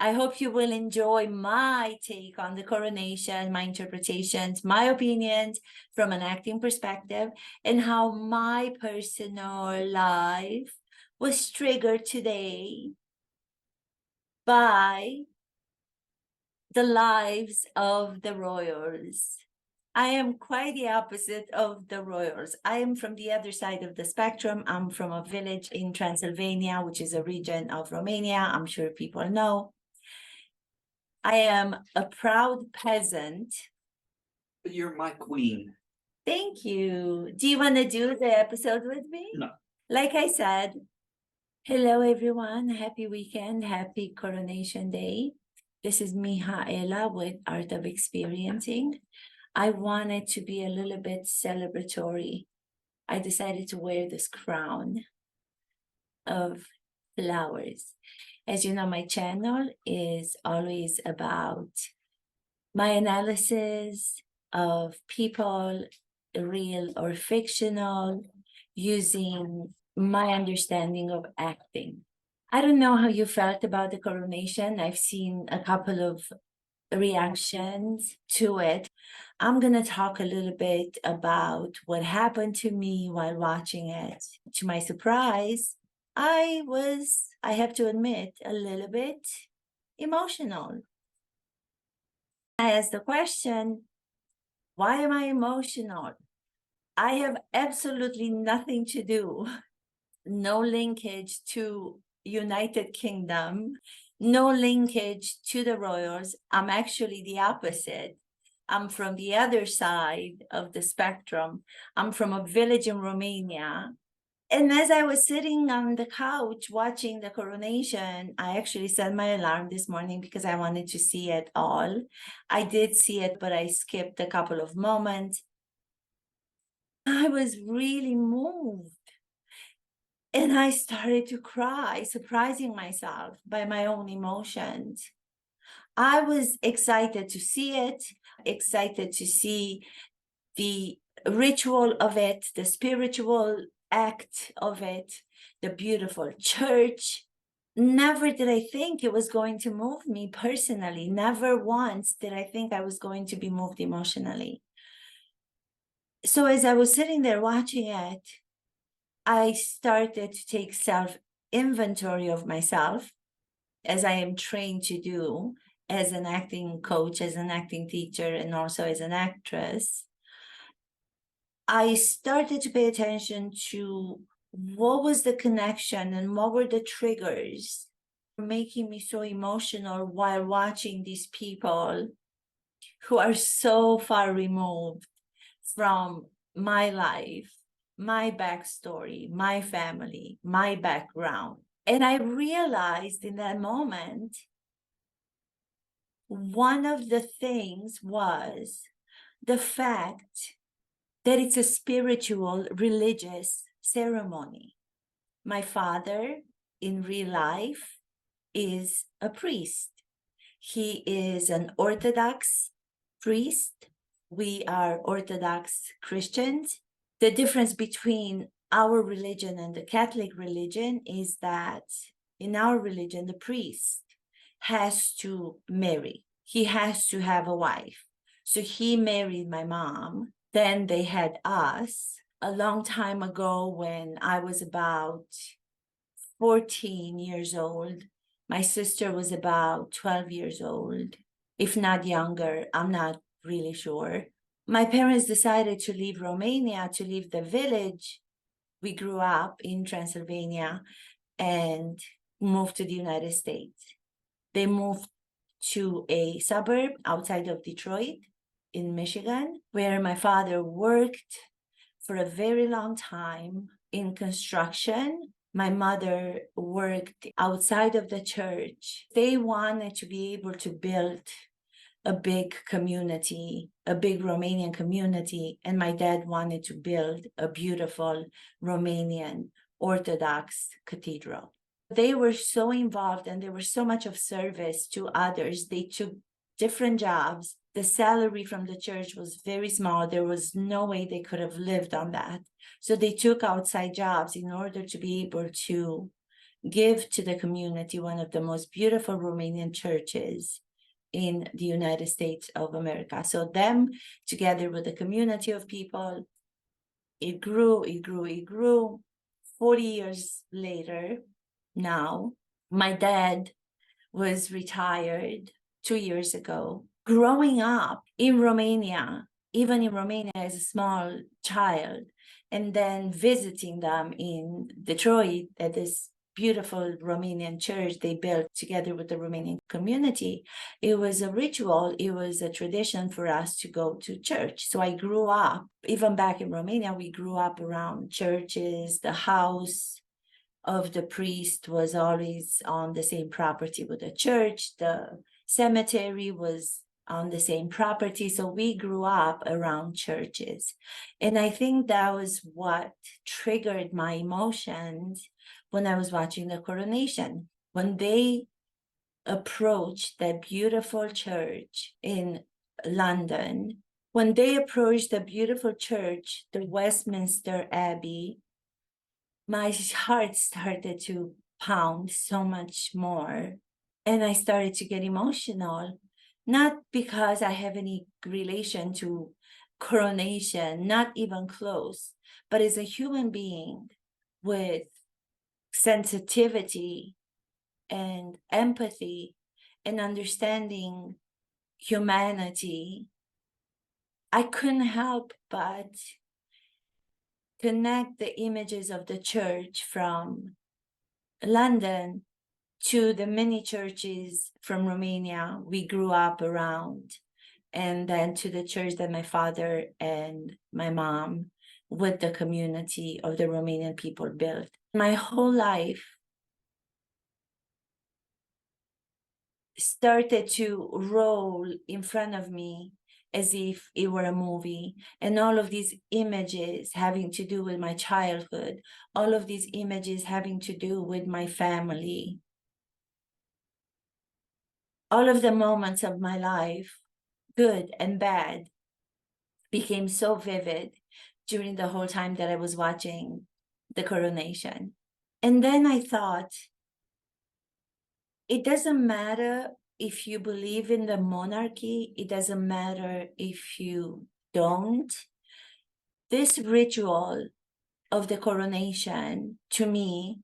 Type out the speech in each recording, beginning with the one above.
I hope you will enjoy my take on the coronation, my interpretations, my opinions from an acting perspective, and how my personal life was triggered today by the lives of the royals. I am quite the opposite of the royals. I am from the other side of the spectrum. I'm from a village in Transylvania, which is a region of Romania. I'm sure people know. I am a proud peasant. You're my queen. Thank you. Do you want to do the episode with me? No. Like I said, hello everyone. Happy weekend. Happy Coronation Day. This is Mihaela with Art of Experiencing. I wanted to be a little bit celebratory. I decided to wear this crown of flowers. As you know, my channel is always about my analysis of people, real or fictional, using my understanding of acting. I don't know how you felt about the coronation. I've seen a couple of reactions to it. I'm going to talk a little bit about what happened to me while watching it. To my surprise, I have to admit, a little bit emotional. I asked the question, why am I emotional? I have absolutely nothing to do, no linkage to United Kingdom, no linkage to the royals. I'm actually the opposite. I'm from the other side of the spectrum. I'm from a village in Romania. And as I was sitting on the couch watching the coronation, I actually set my alarm this morning because I wanted to see it all. I did see it, but I skipped a couple of moments. I was really moved. And I started to cry, surprising myself by my own emotions. I was excited to see it, excited to see the ritual of it, the spiritual act of it, the beautiful church. Never did I think it was going to move me personally. Never once did I think I was going to be moved emotionally. So as I was sitting there watching it, I started to take self-inventory of myself, as I am trained to do as an acting coach, as an acting teacher, and also as an actress. I started to pay attention to what was the connection and what were the triggers making me so emotional while watching these people who are so far removed from my life, my backstory, my family, my background. And I realized in that moment, one of the things was the fact that it's a spiritual, religious ceremony. My father, in real life, is a priest. He is an Orthodox priest. We are Orthodox Christians. The difference between our religion and the Catholic religion is that in our religion, the priest has to marry. He has to have a wife. So he married my mom. Then they had us a long time ago when I was about 14 years old. My sister was about 12 years old, if not younger. I'm not really sure. My parents decided to leave Romania, to leave the village. We grew up in Transylvania and moved to the United States. They moved to a suburb outside of Detroit in Michigan, where my father worked for a very long time in construction. My mother worked outside of the church. They wanted to be able to build a big community, a big Romanian community, and my dad wanted to build a beautiful Romanian Orthodox cathedral. They were so involved and they were so much of service to others. They took different jobs. The salary from the church was very small. There was no way they could have lived on that. So they took outside jobs in order to be able to give to the community one of the most beautiful Romanian churches in the United States of America. So them, together with a community of people, it grew, it grew, it grew. 40 years later, now, my dad was retired 2 years ago. Growing up in Romania, even in Romania as a small child, and then visiting them in Detroit at this beautiful Romanian church they built together with the Romanian community. It was a ritual, it was a tradition for us to go to church. So I grew up, even back in Romania, we grew up around churches. The house of the priest was always on the same property with the church. The cemetery was on the same property. So we grew up around churches. And I think that was what triggered my emotions when I was watching the coronation. When they approached that beautiful church in London, when they approached the beautiful church, the Westminster Abbey, my heart started to pound so much more. And I started to get emotional, not because I have any relation to coronation, not even close, but as a human being with sensitivity and empathy and understanding humanity, I couldn't help but connect the images of the church from London to the many churches from Romania we grew up around, and then to the church that my father and my mom with the community of the Romanian people built. My whole life started to roll in front of me as if it were a movie, and all of these images having to do with my childhood, all of these images having to do with my family, all of the moments of my life, good and bad, became so vivid during the whole time that I was watching the coronation. And then I thought, it doesn't matter if you believe in the monarchy, it doesn't matter if you don't. This ritual of the coronation, to me,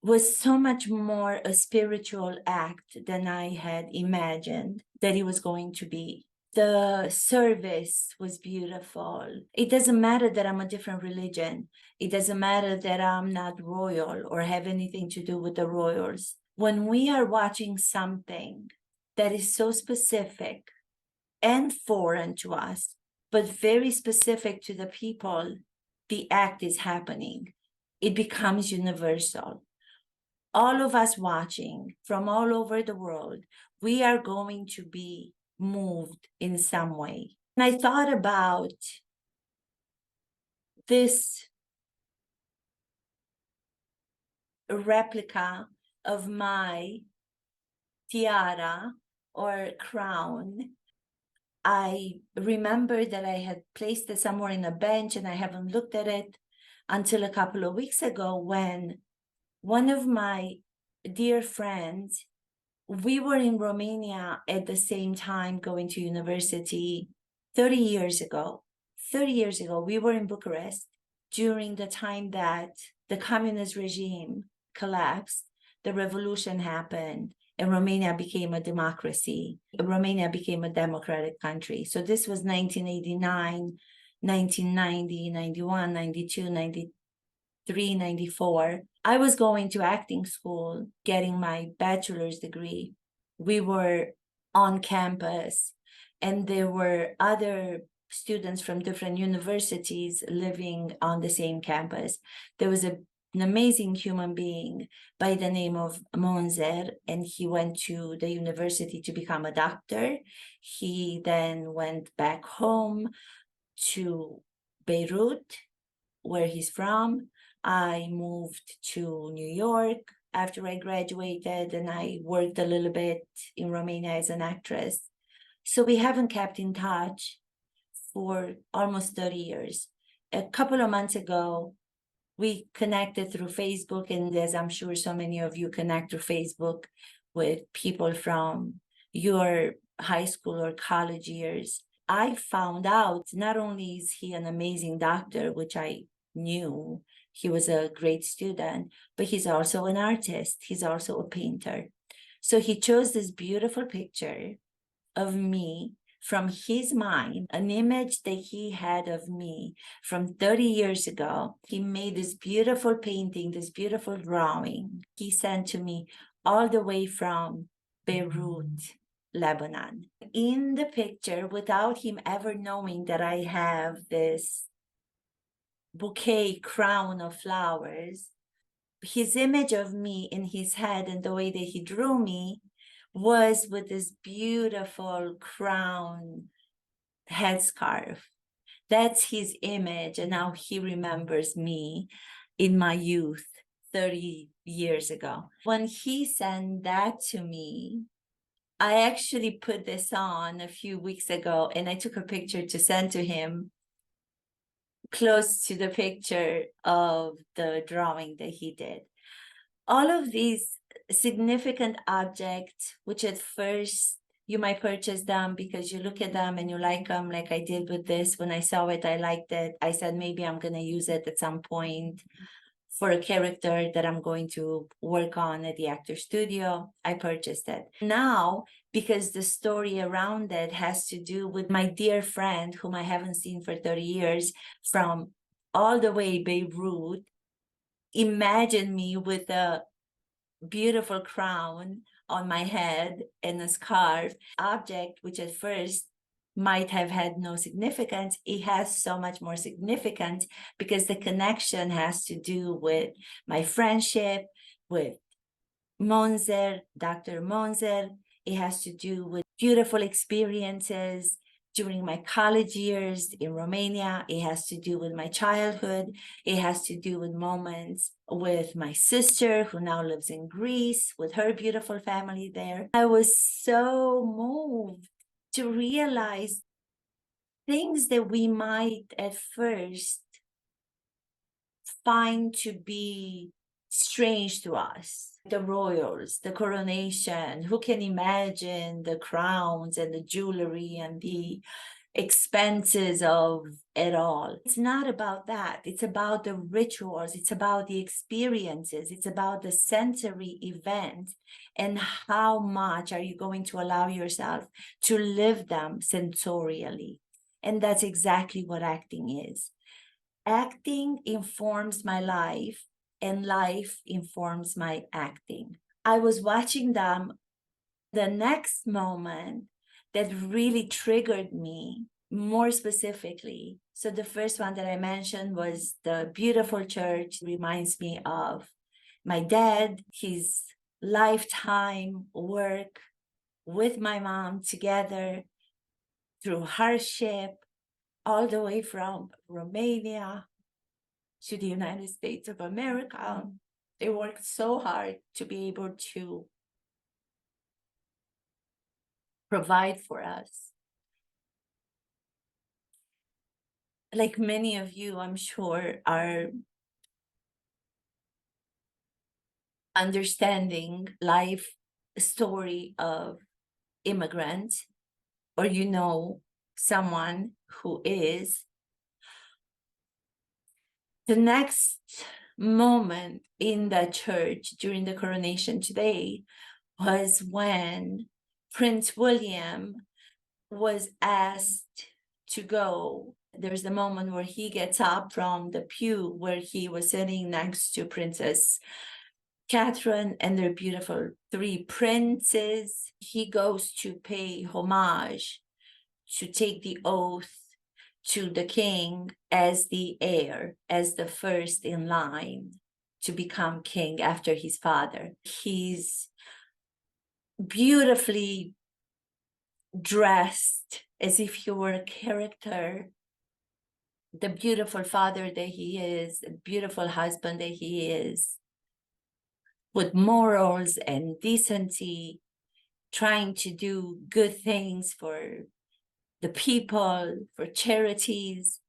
was so much more a spiritual act than I had imagined that it was going to be. The service was beautiful. It doesn't matter that I'm a different religion. It doesn't matter that I'm not royal or have anything to do with the royals. When we are watching something that is so specific and foreign to us, but very specific to the people the act is happening, it becomes universal. All of us watching from all over the world, we are going to be moved in some way. And I thought about this replica of my tiara or crown. I remember that I had placed it somewhere in a bench and I haven't looked at it until a couple of weeks ago when one of my dear friends, we were in Romania at the same time going to university 30 years ago. 30 years ago, we were in Bucharest during the time that the communist regime collapsed, the revolution happened, and Romania became a democracy. Romania became a democratic country. So this was 1989, 1990, 91, 92, 93, 94. I was going to acting school, getting my bachelor's degree. We were on campus, and there were other students from different universities living on the same campus. There was an amazing human being by the name of MONZER, and he went to the university to become a doctor. He then went back home to Beirut, where he's from. I moved to New York after I graduated, and I worked a little bit in Romania as an actress. So we haven't kept in touch for almost 30 years. A couple of months ago, We connected through Facebook, and as I'm sure so many of you connect through Facebook with people from your high school or college years. I found out not only is he an amazing doctor, which I knew, he was a great student, but he's also an artist. He's also a painter. So he chose this beautiful picture of me from his mind, an image that he had of me from 30 years ago. He made this beautiful painting, this beautiful drawing. He sent to me all the way from Beirut, Lebanon. In the picture, without him ever knowing that I have this bouquet crown of flowers, his image of me in his head and the way that he drew me was with this beautiful crown headscarf. That's his image. And now he remembers me in my youth 30 years ago. When he sent that to me, I actually put this on a few weeks ago, and I took a picture to send to him close to the picture of the drawing that he did. All of these significant objects, which at first you might purchase them because you look at them and you like them, like I did with this. When I saw it, I liked it. I said, maybe I'm going to use it at some point for a character that I'm going to work on at the actor studio. I purchased it. Now, because the story around it has to do with my dear friend whom I haven't seen for 30 years from all the way Beirut, imagine me with a beautiful crown on my head and a scarf object, which at first might have had no significance. It has so much more significance because the connection has to do with my friendship with MONZER, Dr. MONZER. It has to do with beautiful experiences during my college years in Romania. It has to do with my childhood. It has to do with moments with my sister who now lives in Greece with her beautiful family there. I was so moved to realize things that we might at first find to be strange to us. The royals, the coronation, who can imagine the crowns and the jewelry and the expenses of it all? It's not about that. It's about the rituals. It's about the experiences. It's about the sensory event and how much are you going to allow yourself to live them sensorially. And that's exactly what acting is. Acting informs my life, and life informs my acting. I was watching them. The next moment that really triggered me more specifically. So the first one that I mentioned was the beautiful church. Reminds me of my dad, his lifetime work with my mom together through hardship, all the way from Romania to the United States of America. They worked so hard to be able to provide for us. Like many of you, I'm sure, are understanding life story of immigrants, or you know someone who is. The next moment in the church during the coronation today was when Prince William was asked to go. There's the moment where he gets up from the pew where he was sitting next to Princess Catherine and their beautiful three princes. He goes to pay homage, to take the oath to the king as the heir, as the first in line to become king after his father. He's beautifully dressed as if he were a character. The beautiful father that he is, the beautiful husband that he is, with morals and decency, trying to do good things for the people, for charities.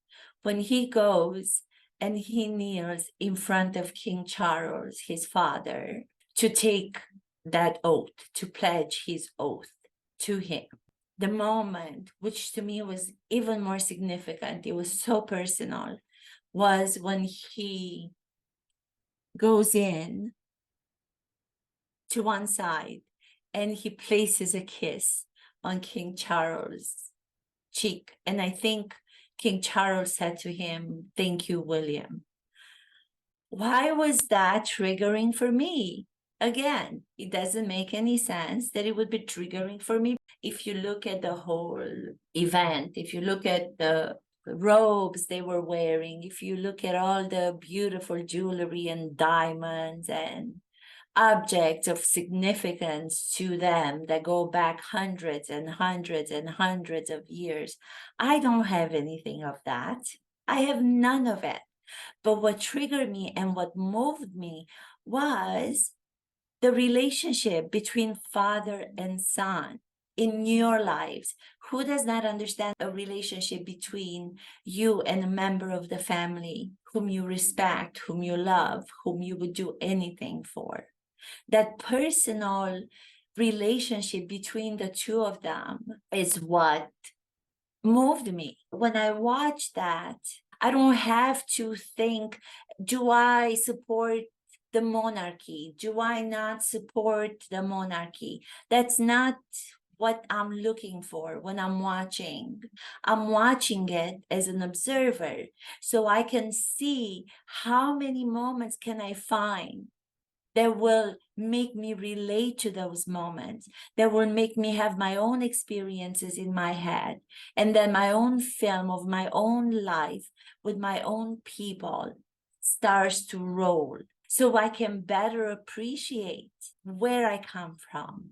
When he goes, and he kneels in front of King Charles, his father, to take that oath, to pledge his oath to him. The moment, which to me was even more significant, it was so personal, was when he goes in to one side and he places a kiss on King Charles' cheek. And I think King Charles said to him, "Thank you, William." Why was that triggering for me? Again, it doesn't make any sense that it would be triggering for me. If you look at the whole event, if you look at the robes they were wearing, if you look at all the beautiful jewelry and diamonds and objects of significance to them that go back hundreds and hundreds and hundreds of years, I don't have anything of that. I have none of it. But what triggered me and what moved me was the relationship between father and son in your lives. Who does not understand a relationship between you and a member of the family whom you respect, whom you love, whom you would do anything for? That personal relationship between the two of them is what moved me. When I watched that, I don't have to think, do I support the monarchy? Do I not support the monarchy? That's not what I'm looking for when I'm watching. I'm watching it as an observer, so I can see how many moments can I find that will make me relate to those moments, that will make me have my own experiences in my head, and then my own film of my own life with my own people starts to roll. So I can better appreciate where I come from,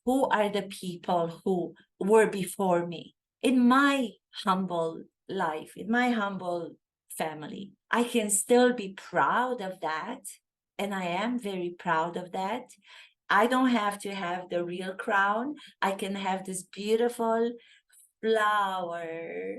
who are the people who were before me in my humble life, in my humble family. I can still be proud of that, and I am very proud of that. I don't have to have the real crown. I can have this beautiful flower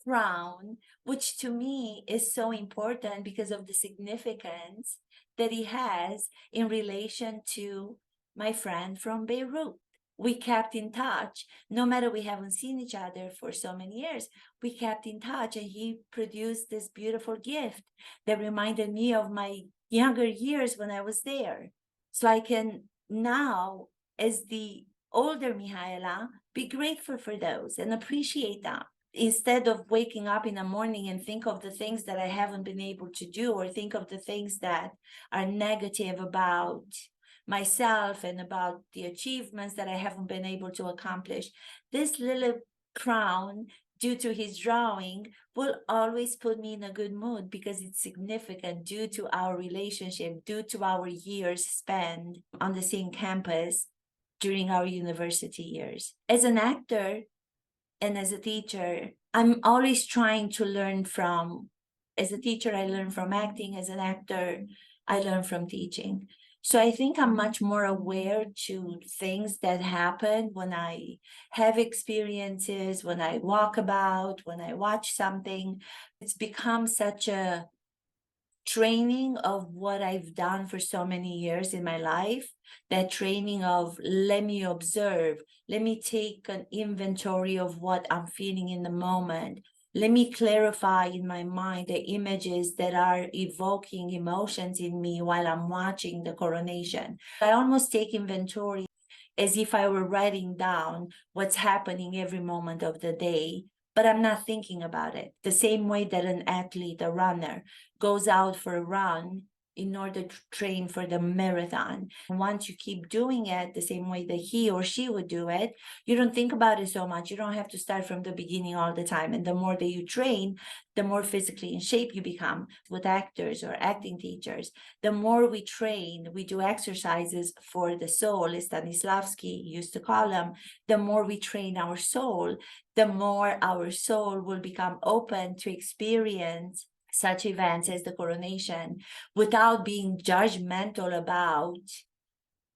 crown, which to me is so important because of the significance that it has in relation to my friend from Beirut. We kept in touch, no matter we haven't seen each other for so many years, we kept in touch, and he produced this beautiful gift that reminded me of my younger years when I was there. So I can now, as the older Mihaela, be grateful for those and appreciate them, instead of waking up in the morning and think of the things that I haven't been able to do, or think of the things that are negative about myself and about the achievements that I haven't been able to accomplish. This little crown, due to his drawing, will always put me in a good mood because it's significant due to our relationship, due to our years spent on the same campus during our university years. As an actor, and as a teacher, I'm always trying to learn from, as a teacher, I learn from acting. As an actor, I learn from teaching. So I think I'm much more aware to things that happen when I have experiences, when I walk about, when I watch something. It's become such a training of what I've done for so many years in my life, that training of let me observe, let me take an inventory of what I'm feeling in the moment. Let me clarify in my mind the images that are evoking emotions in me while I'm watching the coronation. I almost take inventory as if I were writing down what's happening every moment of the day, but I'm not thinking about it. The same way that an athlete, a runner, goes out for a run in order to train for the marathon. And once you keep doing it the same way that he or she would do it, you don't think about it so much. You don't have to start from the beginning all the time. And the more that you train, the more physically in shape you become. With actors or acting teachers, the more we train, we do exercises for the soul, as Stanislavski used to call them. The more we train our soul, the more our soul will become open to experience such events as the coronation without being judgmental about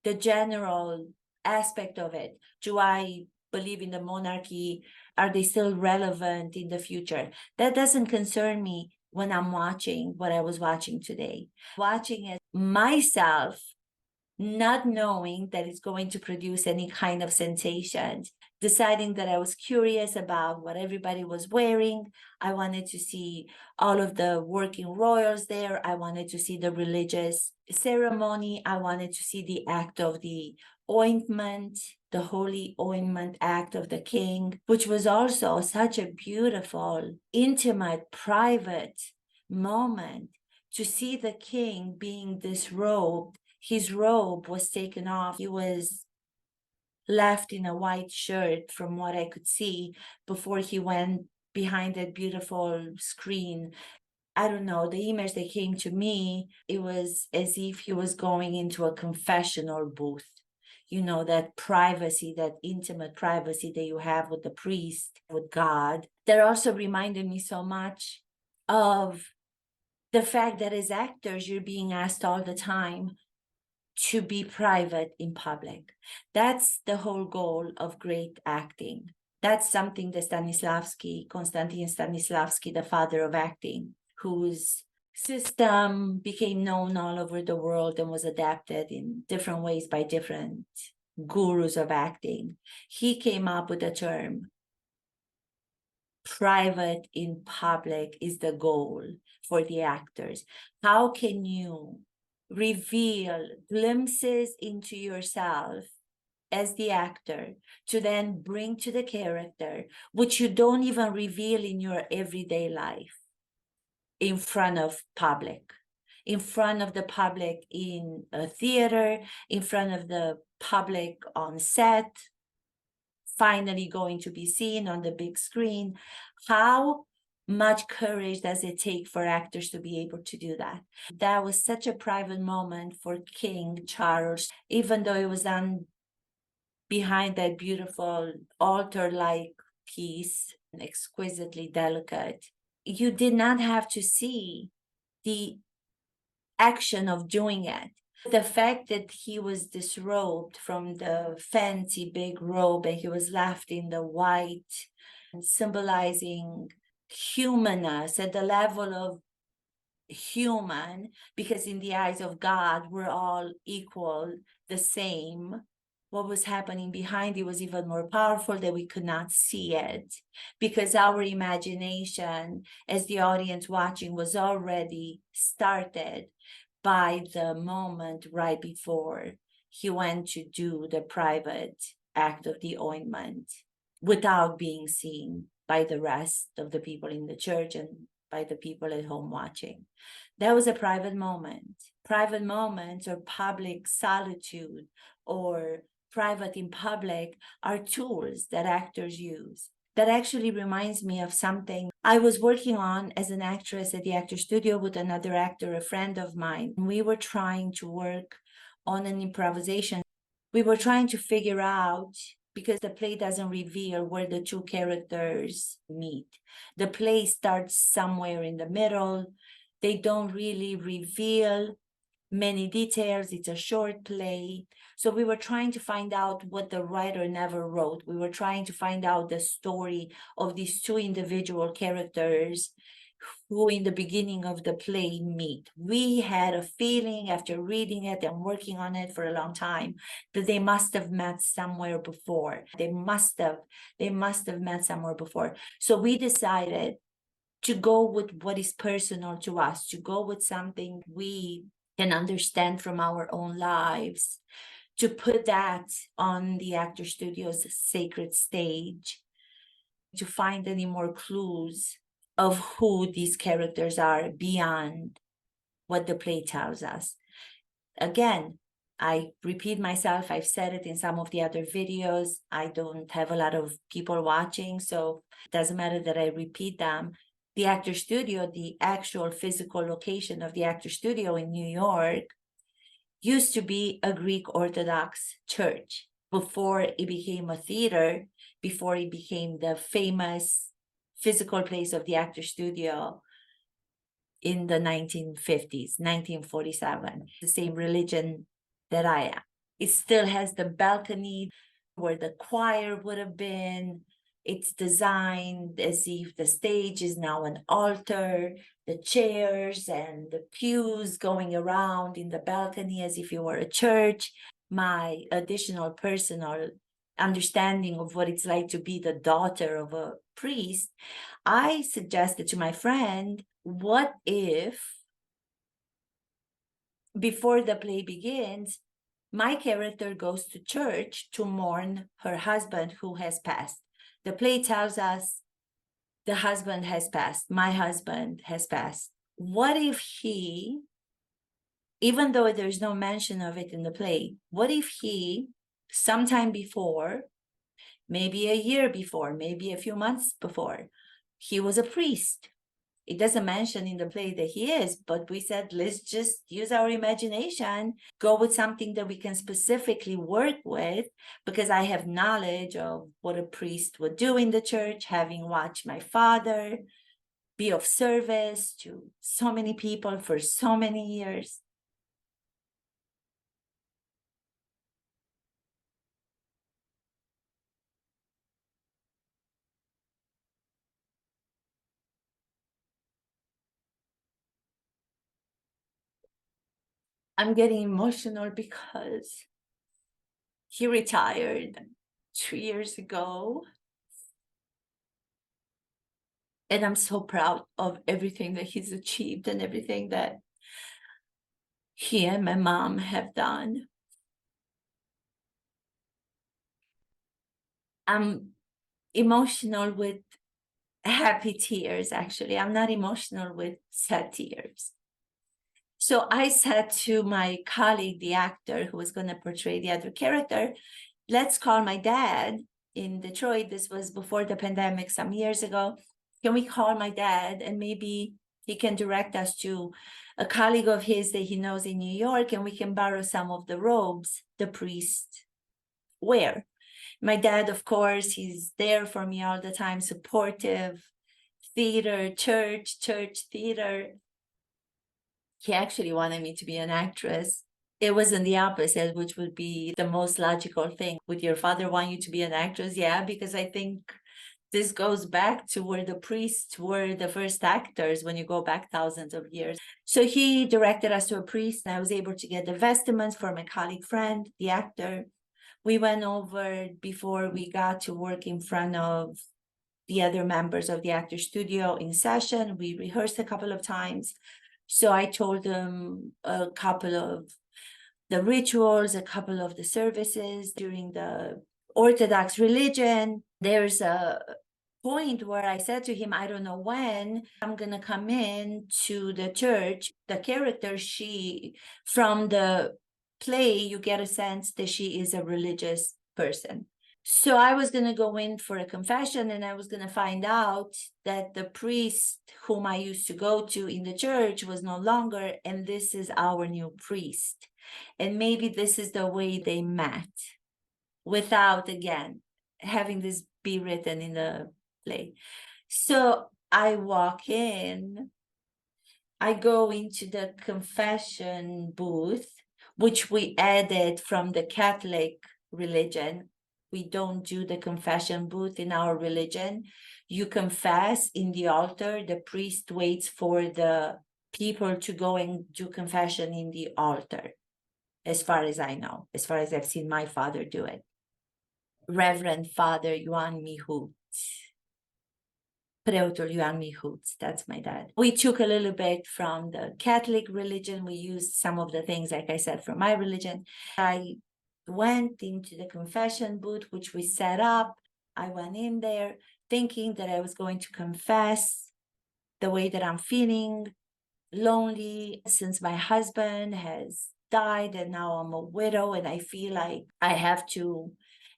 the general aspect of it. Do I believe in the monarchy? Are they still relevant in the future? That doesn't concern me when I'm watching what I was watching today. Watching it myself, not knowing that it's going to produce any kind of sensation, deciding that I was curious about what everybody was wearing. I wanted to see all of the working royals there. I wanted to see the religious ceremony. I wanted to see the act of the ointment, the holy ointment act of the king, which was also such a beautiful, intimate, private moment to see the king being disrobed. His robe was taken off. He was left in a white shirt, from what I could see, before he went behind that beautiful screen. I don't know, the image that came to me, it was as if he was going into a confessional booth. You know, that privacy, that intimate privacy that you have with the priest, with God. That also reminded me so much of the fact that as actors, you're being asked all the time to be private in public. That's the whole goal of great acting. That's something that Konstantin Stanislavski, the father of acting, whose system became known all over the world and was adapted in different ways by different gurus of acting. He came up with the term private in public is the goal for the actors. How can you reveal glimpses into yourself as the actor to then bring to the character, which you don't even reveal in your everyday life, in front of public, in front of the public in a theater, in front of the public on set, finally going to be seen on the big screen? How much courage does it take for actors to be able to do that? That was such a private moment for King Charles, even though it was done behind that beautiful altar-like piece, exquisitely delicate. You did not have to see the action of doing it. The fact that he was disrobed from the fancy big robe and he was left in the white, symbolizing humanness at the level of human, because in the eyes of God, we're all equal, the same. What was happening behind it was even more powerful, that we could not see it, because our imagination as the audience watching was already started by the moment right before he went to do the private act of the ointment without being seen by the rest of the people in the church and by the people at home watching. That was a private moment. Private moments or public solitude or private in public are tools that actors use. That actually reminds me of something I was working on as an actress at the actor studio with another actor, a friend of mine. We were trying to work on an improvisation. We were trying to figure out, because the play doesn't reveal where the two characters meet. The play starts somewhere in the middle. They don't really reveal many details. It's a short play. So we were trying to find out what the writer never wrote. We were trying to find out the story of these two individual characters who in the beginning of the play meet. We had a feeling after reading it and working on it for a long time that they must have met somewhere before. They must have met somewhere before. So we decided to go with what is personal to us, to go with something we can understand from our own lives, to put that on the actor studio's sacred stage, to find any more clues of who these characters are beyond what the play tells us. Again, I repeat myself, I've said it in some of the other videos. I don't have a lot of people watching, so it doesn't matter that I repeat them. The actor studio, the actual physical location of the actor studio in New York, used to be a Greek Orthodox church before it became a theater, before it became the famous physical place of the actor studio in the 1950s, 1947, the same religion that I am. It still has the balcony where the choir would have been. It's designed as if the stage is now an altar, the chairs and the pews going around in the balcony as if you were a church. My additional personal understanding of what it's like to be the daughter of a priest, I suggested to my friend, what if before the play begins, my character goes to church to mourn her husband who has passed. The play tells us the husband has passed, my husband has passed. What if he, even though there's no mention of it in the play, what if he, sometime before, maybe a year before, maybe a few months before, he was a priest? It doesn't mention in the play that he is, but we said, let's just use our imagination, go with something that we can specifically work with, because I have knowledge of what a priest would do in the church, having watched my father be of service to so many people for so many years. I'm getting emotional because he retired 2 years ago. And I'm so proud of everything that he's achieved and everything that he and my mom have done. I'm emotional with happy tears, actually. I'm not emotional with sad tears. So I said to my colleague, the actor who was going to portray the other character, let's call my dad in Detroit. This was before the pandemic, some years ago. Can we call my dad and maybe he can direct us to a colleague of his that he knows in New York, and we can borrow some of the robes the priest wear. My dad, of course, he's there for me all the time, supportive, theater, church, theater. He actually wanted me to be an actress. It wasn't the opposite, which would be the most logical thing. Would your father want you to be an actress? Yeah, because I think this goes back to where the priests were the first actors when you go back thousands of years. So he directed us to a priest, and I was able to get the vestments for my colleague friend, the actor. We went over before we got to work in front of the other members of the actor studio in session. We rehearsed a couple of times. So I told them a couple of the rituals, a couple of the services during the Orthodox religion. There's a point where I said to him, I don't know when I'm going to come in to the church. The character, she, from the play, you get a sense that she is a religious person. So I was going to go in for a confession, and I was going to find out that the priest whom I used to go to in the church was no longer, and this is our new priest. And maybe this is the way they met, without, again, having this be written in the play. So I walk in, I go into the confession booth, which we added from the Catholic religion. We don't do the confession booth in our religion. You confess in the altar. The priest waits for the people to go and do confession in the altar, as far as I know, as far as I've seen my father do it. Reverend Father Ioan Mihut. Preotul Ioan Mihut, that's my dad. We took a little bit from the Catholic religion. We used some of the things, like I said, from my religion. I went into the confession booth, which we set up. I went in there thinking that I was going to confess the way that I'm feeling, lonely since my husband has died, and now I'm a widow, and I feel like I have to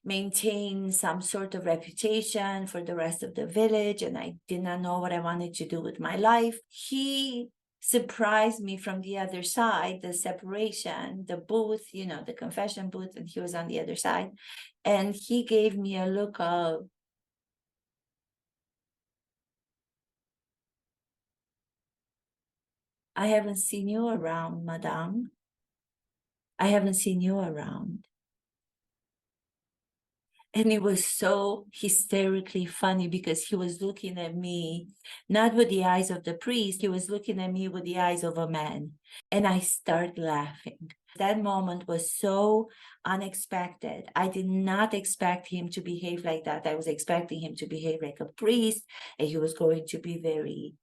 maintain some sort of reputation for the rest of the village, and I did not know what I wanted to do with my life. He surprised me from the other side, the separation, the booth, the confession booth, and he was on the other side. And he gave me a look of, I haven't seen you around, madame. I haven't seen you around. And it was so hysterically funny because he was looking at me, not with the eyes of the priest, he was looking at me with the eyes of a man. And I started laughing. That moment was so unexpected. I did not expect him to behave like that. I was expecting him to behave like a priest, and he was going to be very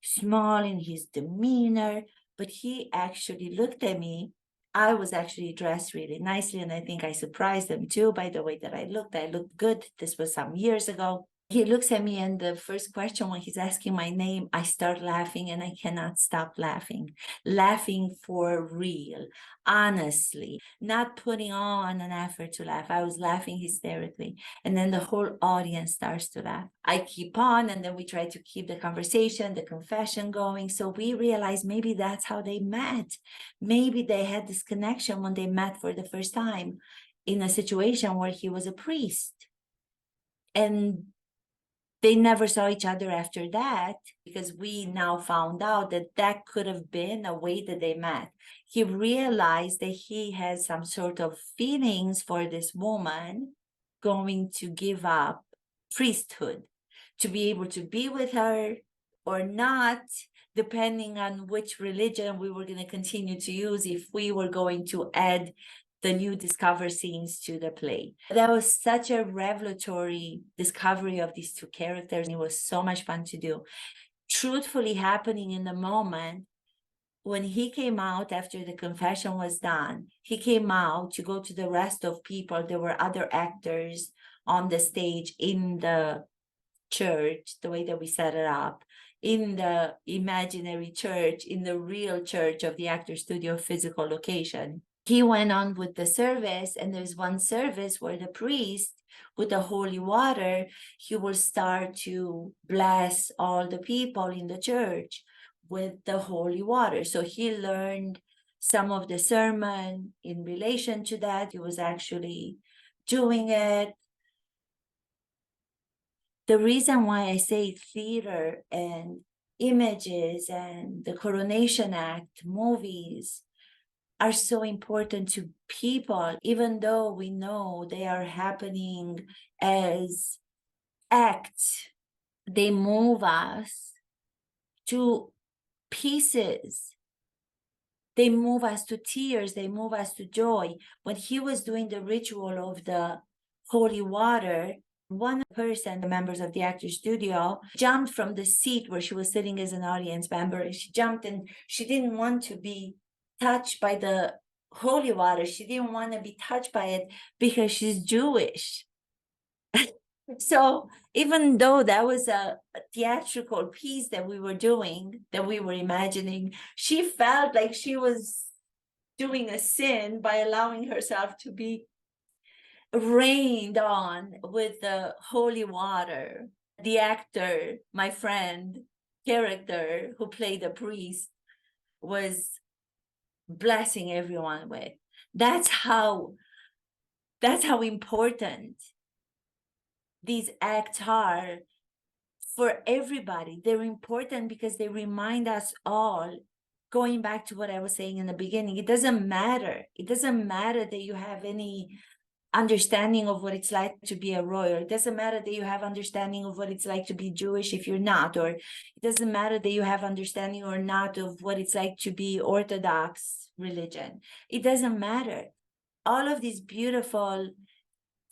small in his demeanor. But he actually looked at me. I was actually dressed really nicely, and I think I surprised him too by the way that I looked. I looked good. This was some years ago. He looks at me, and the first question when he's asking my name, I start laughing, and I cannot stop laughing. Laughing for real, honestly, not putting on an effort to laugh. I was laughing hysterically. And then the whole audience starts to laugh. I keep on, and then we try to keep the conversation, the confession going. So we realize maybe that's how they met. Maybe they had this connection when they met for the first time in a situation where he was a priest. And they never saw each other after that, because we now found out that that could have been a way that they met. He realized that he has some sort of feelings for this woman, going to give up priesthood to be able to be with her or not, depending on which religion we were going to continue to use, if we were going to add the new discover scenes to the play. That was such a revelatory discovery of these two characters. It was so much fun to do. Truthfully happening in the moment, when he came out after the confession was done, he came out to go to the rest of people. There were other actors on the stage in the church, the way that we set it up, in the imaginary church, in the real church of the actor studio physical location. He went on with the service, and there's one service where the priest, with the holy water, he will start to bless all the people in the church with the holy water. So he learned some of the sermon in relation to that. He was actually doing it. The reason why I say theater and images and the Coronation Act movies are so important to people, even though we know they are happening as acts, they move us to pieces. They move us to tears, they move us to joy. When he was doing the ritual of the holy water, one person, the members of the actor studio, jumped from the seat where she was sitting as an audience member. She jumped, and she didn't want to be touched by the holy water. She didn't want to be touched by it because she's Jewish. So even though that was a theatrical piece that we were doing, that we were imagining, she felt like she was doing a sin by allowing herself to be rained on with the holy water. The actor, my friend, character who played the priest, was blessing everyone with. That's how important these acts are for everybody. They're important because they remind us all, going back to what I was saying in the beginning, it doesn't matter that you have any understanding of what it's like to be a royal. It doesn't matter that you have understanding of what it's like to be Jewish if you're not, or it doesn't matter that you have understanding or not of what it's like to be Orthodox religion. It doesn't matter. All of these beautiful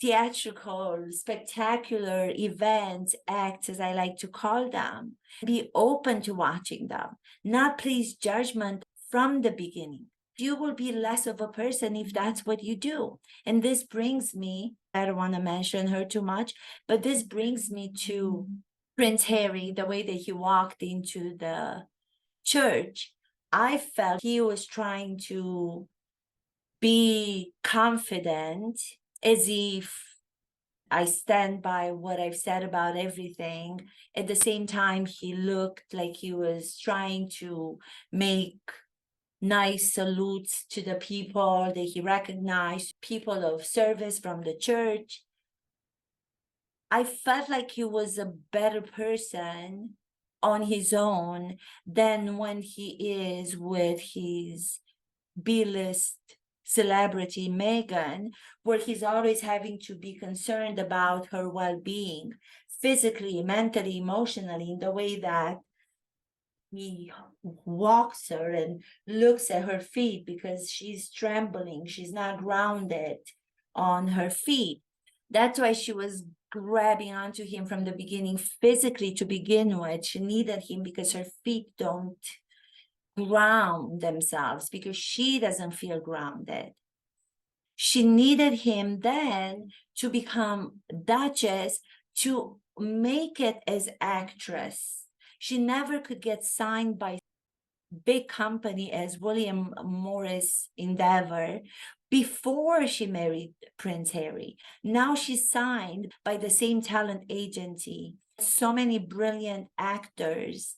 theatrical, spectacular events, acts, as I like to call them, be open to watching them, not place judgment from the beginning. You will be less of a person if that's what you do. And this brings me, I don't want to mention her too much, but this brings me to Prince Harry, the way that he walked into the church. I felt he was trying to be confident, as if I stand by what I've said about everything. At the same time, he looked like he was trying to make nice salutes to the people that he recognized, people of service from the church. I felt like he was a better person on his own than when he is with his B-list celebrity Meghan, where he's always having to be concerned about her well-being, physically, mentally, emotionally, in the way that he walks her and looks at her feet because she's trembling, she's not grounded on her feet. That's why she was grabbing onto him from the beginning physically to begin with. She needed him because her feet don't ground themselves, because she doesn't feel grounded. She needed him then to become Duchess, to make it as actress. She never could get signed by big company as William Morris Endeavor before she married Prince Harry. Now she's signed by the same talent agency. So many brilliant actors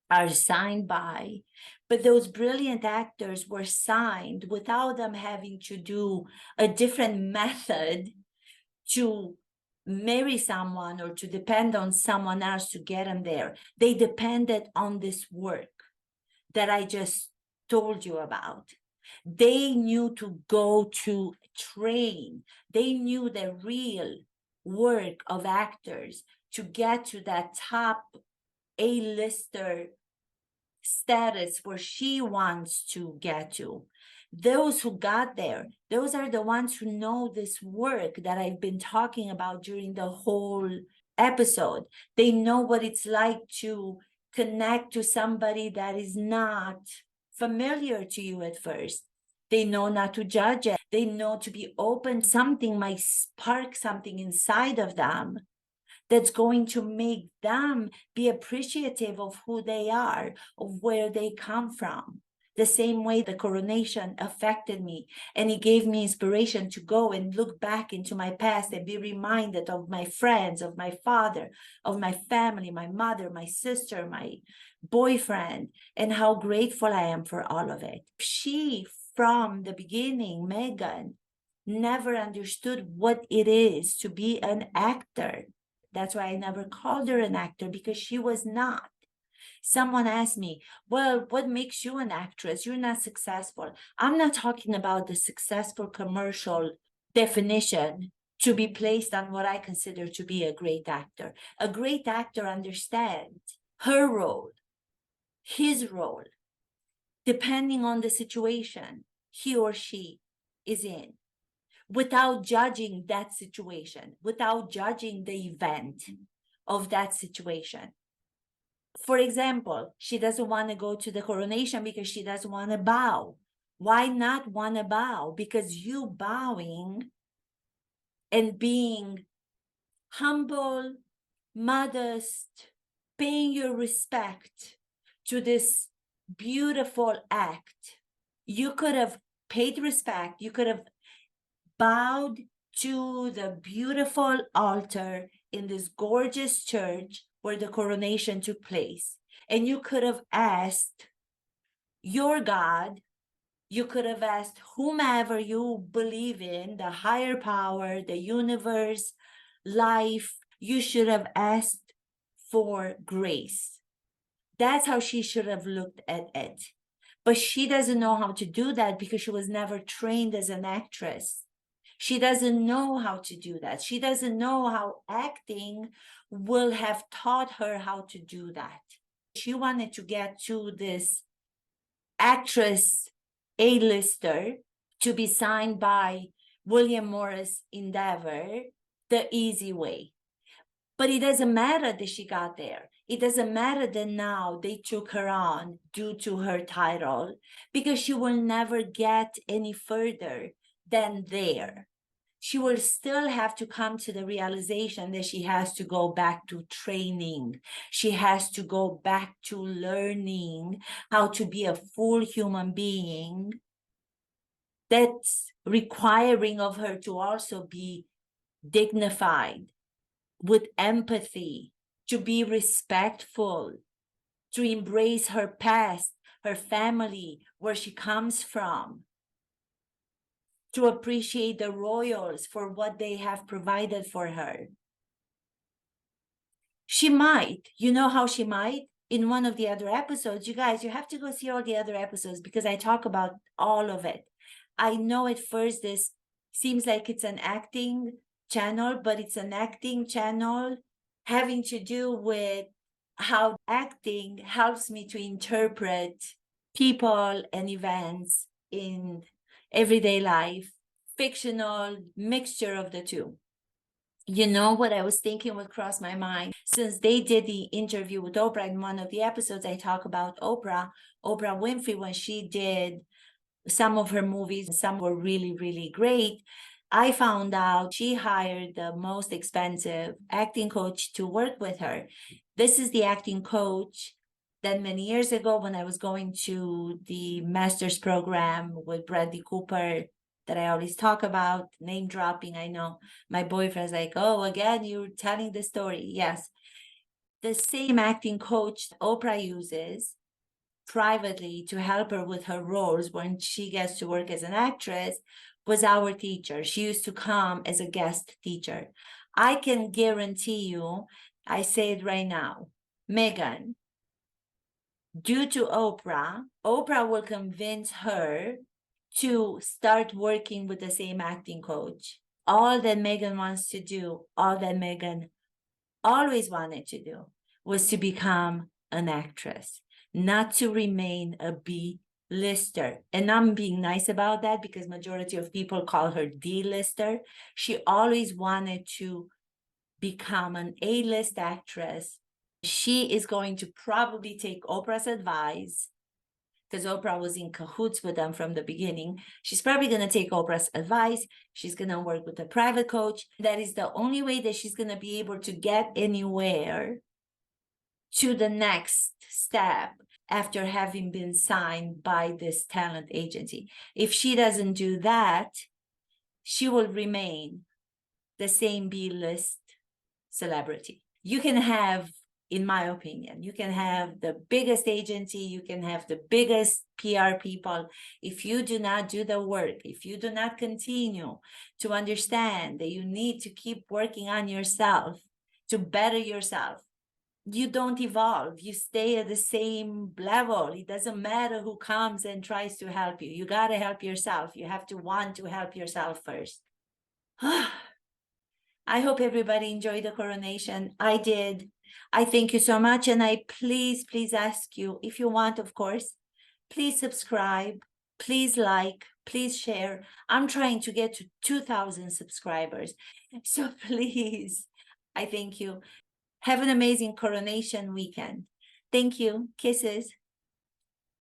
are signed by, but those brilliant actors were signed without them having to do a different method to marry someone or to depend on someone else to get them there. They depended on this work that I just told you about. They knew to go to train. They knew the real work of actors to get to that top A-lister status where she wants to get to. Those who got there, those are the ones who know this work that I've been talking about during the whole episode. They know what it's like to connect to somebody that is not familiar to you at first. They know not to judge it. They know to be open. Something might spark something inside of them that's going to make them be appreciative of who they are, of where they come from. The same way the coronation affected me, and it gave me inspiration to go and look back into my past and be reminded of my friends, of my father, of my family, my mother, my sister, my boyfriend, and how grateful I am for all of it. She, from the beginning, Meghan, never understood what it is to be an actor. That's why I never called her an actor, because she was not. Someone asked me, well, what makes you an actress? You're not successful. I'm not talking about the successful commercial definition to be placed on what I consider to be a great actor. A great actor understands her role, his role, depending on the situation he or she is in, without judging that situation, without judging the event of that situation. For example, she doesn't want to go to the coronation because she doesn't want to bow. Why not want to bow? Because you bowing and being humble, modest, paying your respect to this beautiful act, you could have paid respect, you could have bowed to the beautiful altar in this gorgeous church where the coronation took place. And you could have asked your God, you could have asked whomever you believe in, the higher power, the universe, life, you should have asked for grace. That's how she should have looked at it. But she doesn't know how to do that because she was never trained as an actress. She doesn't know how to do that. She doesn't know how acting will have taught her how to do that. She wanted to get to this actress A-lister to be signed by William Morris Endeavor the easy way. But it doesn't matter that she got there. It doesn't matter that now they took her on due to her title, because she will never get any further than there. She will still have to come to the realization that she has to go back to training. She has to go back to learning how to be a full human being. That's requiring of her to also be dignified, with empathy, to be respectful, to embrace her past, her family, where she comes from, to appreciate the royals for what they have provided for her. She might, you know how she might? In one of the other episodes, you guys, you have to go see all the other episodes because I talk about all of it. I know at first this seems like it's an acting channel, but it's an acting channel having to do with how acting helps me to interpret people and events in everyday life, fictional mixture of the two. You know what I was thinking would cross my mind? Since they did the interview with Oprah in one of the episodes, I talk about Oprah Winfrey, when she did some of her movies, some were really, really great. I found out she hired the most expensive acting coach to work with her. This is the acting coach that many years ago, when I was going to the master's program with Bradley Cooper, that I always talk about, name dropping. I know my boyfriend's like, oh, again, you're telling the story. Yes. The same acting coach Oprah uses privately to help her with her roles when she gets to work as an actress was our teacher. She used to come as a guest teacher. I can guarantee you, I say it right now, Megan, due to Oprah, Oprah will convince her to start working with the same acting coach. All that Megan wants to do, all that Megan always wanted to do, was to become an actress, not to remain a B-lister. And I'm being nice about that because majority of people call her D-lister. She always wanted to become an A-list actress. She is going to probably take Oprah's advice, because Oprah was in cahoots with them from the beginning. She's probably going to take Oprah's advice. She's going to work with a private coach. That is the only way that she's going to be able to get anywhere to the next step after having been signed by this talent agency. If she doesn't do that, she will remain the same B-list celebrity. You can have, in my opinion, you can have the biggest agency, you can have the biggest PR people. If you do not do the work, if you do not continue to understand that you need to keep working on yourself to better yourself, you don't evolve. You stay at the same level. It doesn't matter who comes and tries to help you. You got to help yourself. You have to want to help yourself first. I hope everybody enjoyed the coronation. I did. I thank you so much. And I please, please ask you, if you want, of course, please subscribe, please like, please share. I'm trying to get to 2,000 subscribers. So please, I thank you. Have an amazing coronation weekend. Thank you. Kisses.